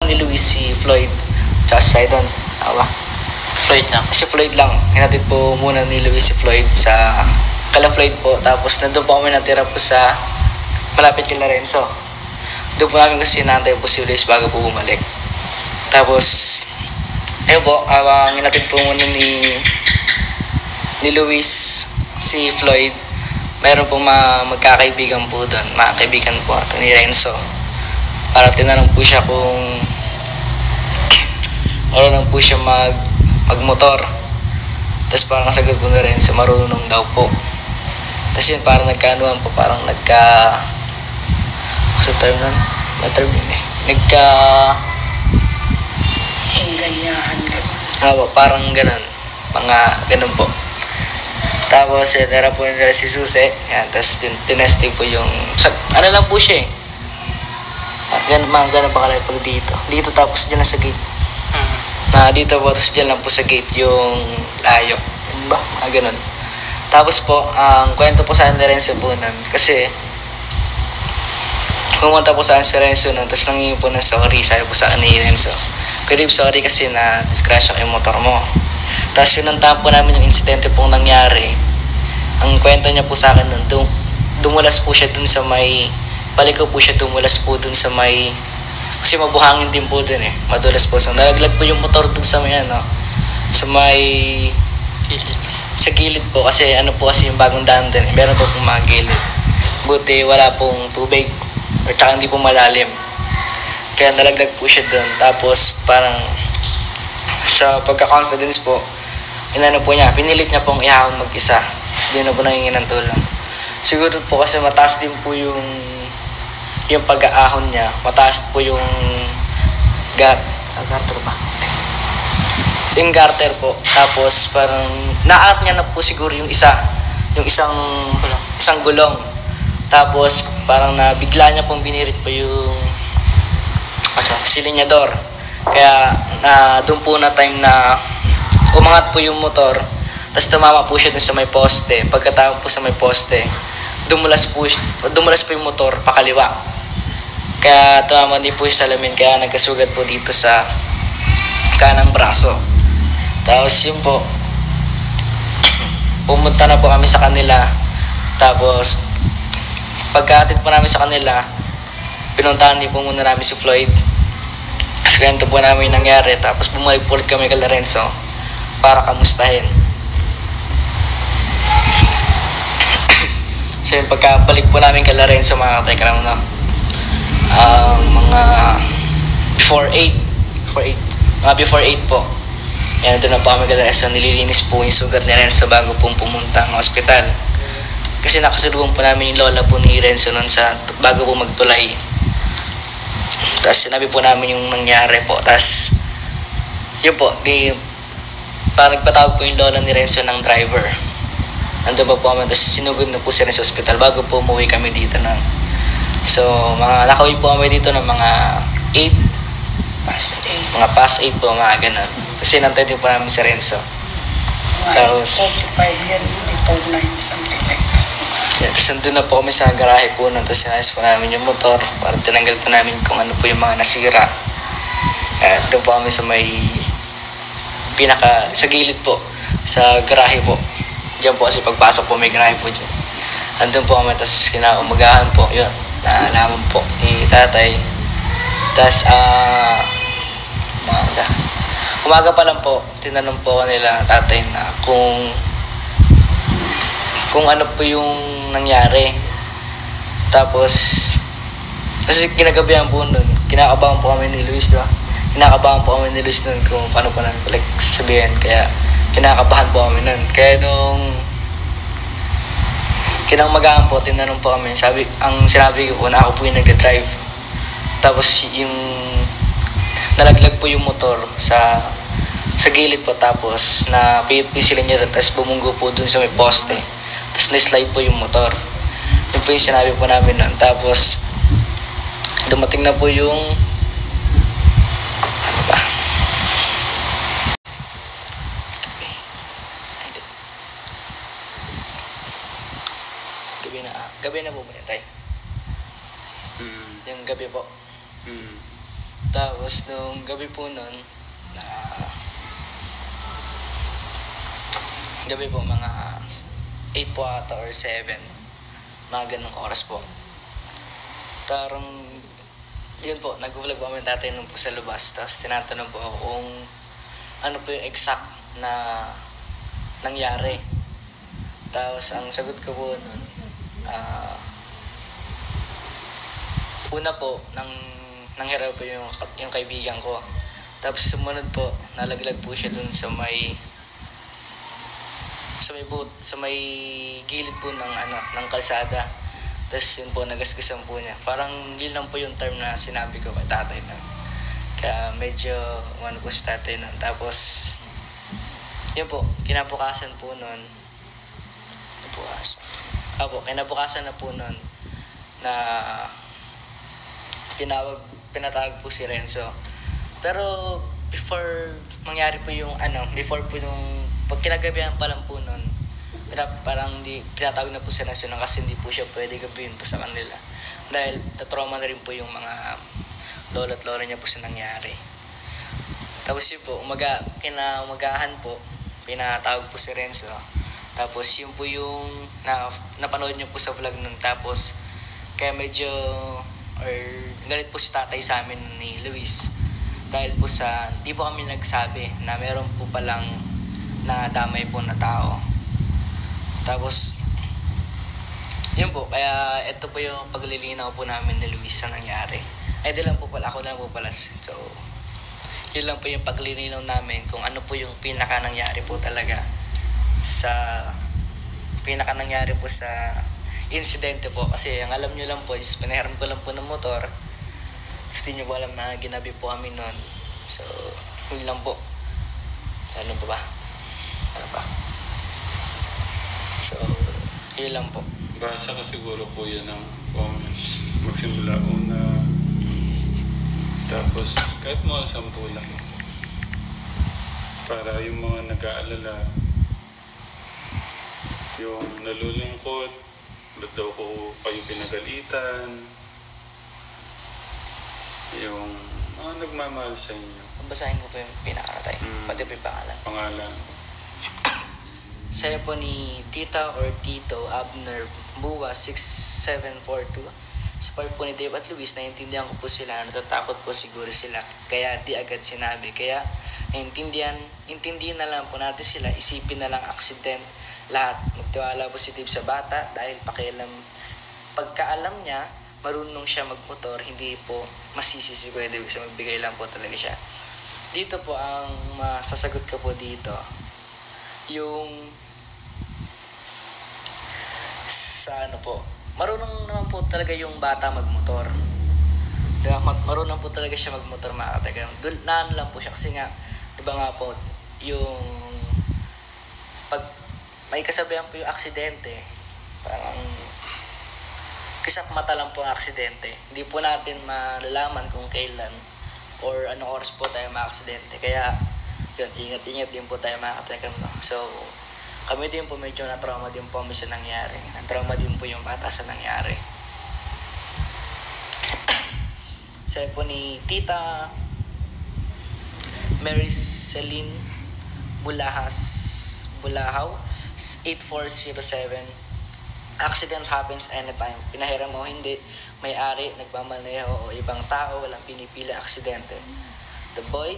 ni Luis si Floyd tsaka si Sidon. Tama. Floyd lang. Si Floyd lang. Hinatid po muna ni Luis si Floyd sa kala Floyd po. Tapos nandun po kami natira po sa malapit kay Lorenzo. Doon po namin kasi nantay po si Luis bago po bumalik. Tapos ayun po, hinatid po muna ni Luis si Floyd. Meron po magkakaibigan po doon, mga kaibigan po ni Renzo. Para tinanong po siya kung marunong po siya magmotor. Tapos parang sagot po ni Renzo, marunong daw po. Tapos yun, parang nagkaanuan po, parang sa term nun? May term yun eh. Ganyahan parang ganun. Mga ganun po. Tapos, tara po nila si Susi. Yan, tapos tinesting po yung... Ano lang po siya eh. Mga ganun pa kalay pag dito. Dito tapos dyan lang sa gate. Dito po, tapos dyan lang po sa gate yung layo. Yun ba? Ganun. Tapos po, ang kwento po sa akin ni Renzo po nun. Kasi, pumunta po sa akin si Renzo nun. Tapos nangingi po ng sorry. Sabi po sa akin ni Renzo, Kirib, sorry kasi na discrash yung motor mo. Tapos pinuntahan po namin yung insidente pong nangyari. Ang kwento niya po sa akin nun, dumulas po siya dun sa may, paliko po siya dumulas po dun sa may, kasi mabuhangin din po dun eh, madulas po. So nalaglag po yung motor dun sa may sa may, sa gilid po, kasi kasi yung bagong daan din, meron po pong mga gilid. Buti wala pong tubig, or tsaka hindi po malalim. Kaya nalaglag po siya dun. Tapos parang, sa pagka-confidence po, po niya, pinilit niya pong ihahon mag-isa. Kasi di na po nangingin ng tulong. Siguro po kasi mataas din po yung pag-aahon niya. Mataas po yung garter ba? Yung garter po. Tapos parang naangat niya na po siguro yung isang gulong. Tapos parang nabigla niya pong binirit po yung silinyador. Kaya doon po na time na umangat po yung motor, tapos tumama po siya dun sa may poste. Pagkatapos po sa may poste, dumulas po yung motor pakaliwa. Kaya tumama din po yung salamin, kaya nagkasugat po dito sa kanang braso. Tapos yun po, pumunta na po kami sa kanila. Tapos pagkahatid po namin sa kanila, pinuntahan din po muna namin si Floyd. Kasi ganito po namin nangyari. Tapos bumalik po ulit kami kay Lorenzo para kamustahin. So yung pagkabalik po namin kay Lorenzo, mga katekram, mga before 8 po. Yan, doon na po kami kay Lorenzo. Nililinis po yung sugat ni Lorenzo bago pong pumunta ng ospital. Kasi nakasalubong po namin yung lola po ni Lorenzo noon bago po magtulay. Tapos sinabi po namin yung nangyari po. Tapos yun po, parang nagpatawag po yung lola ni Renzo ng driver. Nandun pa po kami. Tapos sinugod na po siya sa hospital bago po umuwi kami dito so nakauwi po kami dito ng mga 8 mga past 8 po, mga ganun. Kasi nantay din po namin si Renzo. Tapos 45 yan, 49 something like that. Tapos nandun na po kami sa garahe po nun. Tapos sinayos po namin yung motor para tinanggal po namin kung ano po yung mga nasira. Doon po kami sa may sa gilid po, sa garahe po. Diyan po kasi pagpasok po may garahe po dyan. Andun po kami, tapos kinaumagahan po, yun, naalaman po ni tatay. Tapos umaga pa lang po, tinanong po nila tatay na kung ano po yung nangyari. Tapos kasi kinagabihan po nun, kinakabahan po kami ni Luis, diba? Kinakabahan po kami ni Luis nun kung paano po namin sabihin. Kaya kinakabahan po kami nun. Kaya nung kinamagahan po, tinanong po kami. Ang sinabi ko po na ako po yung nag-drive. Tapos yung nalaglag po yung motor sa gilid po. Tapos napisilin niya rin. Tapos bumunggo po dun sa may poste. Tapos na-slide po yung motor. Yun po yung sinabi po namin nun. Tapos dumating na po yung gabi na po ba yan, tay? Yung gabi po. Tapos nung gabi po nun, na gabi po mga 8 po ata or 7, mga ganong oras po. Tarang yun po, nag-vlog po kami tatay nung po sa labas. Tapos tinatanong po ako kung ano po yung exact na nangyari. Tapos ang sagot ko po nun, una po, nanghiraw po yung kaibigan ko. Tapos sumunod po, nalaglag po siya dun sa may gilid po ng kalsada. Tapos yun po, nagasgasan po niya. Parang yun lang po yung term na sinabi ko kay tatay na. Kaya medyo po si tatay nun. Tapos yun po, kinabukasan po nun. Kinabukasan na po nun na pinatawag po si Renzo. Pero before mangyari po yung before po yung pag kinagabihan pa lang po nun, parang pinatawag na po si Renzo kasi hindi po siya pwede gabihin po sa kanila. Dahil tatrauma na rin po yung mga lola at lola niya po sa nangyari. Tapos yun po, kinamagahan po, pinatawag po si Renzo. Tapos yun po yung napanood niyo po sa vlog nun. Tapos kaya medyo galit po si tatay sa amin ni Luis. Dahil po di po kami nagsabi na meron po palang nadamay po na tao. Tapos yun po, kaya ito po yung paglilinaw po namin ni Luis sa nangyari. Ay di lang po pala, ako lang po pala. So yun lang po yung paglilinaw namin kung ano po yung pinaka nangyari po talaga sa insidente po. Kasi ang alam nyo lang po is pinahiram ko lang po ng motor. Tapos di nyo po alam na ginabi po kami nun. So yun lang po. Ano pa? So yun lang po. Basa ka siguro po yan ng comment. Magsimula una. Tapos kahit mga 10 lang. Para yung mga nag-aalala, yung nalulungkot, ba't daw ko kayo pinagalitan, yung mga nagmamahal sa inyo. Basahin ko po yung pinakaratay. Pati po yung Pangalan. Sayo po ni Tita or Tito Abner Buwa 6742. Sa part po ni Dave at Luis, naiintindihan ko po sila, natatakot po siguro sila, kaya di agad sinabi. Kaya intindihin na lang po natin sila, isipin na lang accident lahat. Magtiwala po si Dave sa bata dahil pagkaalam niya, marunong siya magmotor, hindi po masisisi ko Dave siya, magbigay lang po talaga siya. Dito po ang masasagot ko po dito, yung sa marunong naman po talaga yung bata magmotor. Diba? Marunong po talaga siya magmotor, mga katagang. Naan lang po siya kasi nga, diba nga po, yung pag may kasabihan po yung aksidente, parang kisap mata lang po ang aksidente. Hindi po natin malalaman kung kailan or anong oras po tayo ma-aksidente. Kaya yun, ingat-ingat din po tayo, mga katagang. So kami din po medyo na-trauma din po kami sa nangyari. Na-trauma din po yung bata sa nangyari. Sabi po ni Tita Mary Celine Bulahaw 8407, accident happens anytime. Pinahiram mo hindi, may-ari, nagmamaneho o ibang tao, walang pinipili aksidente. The boy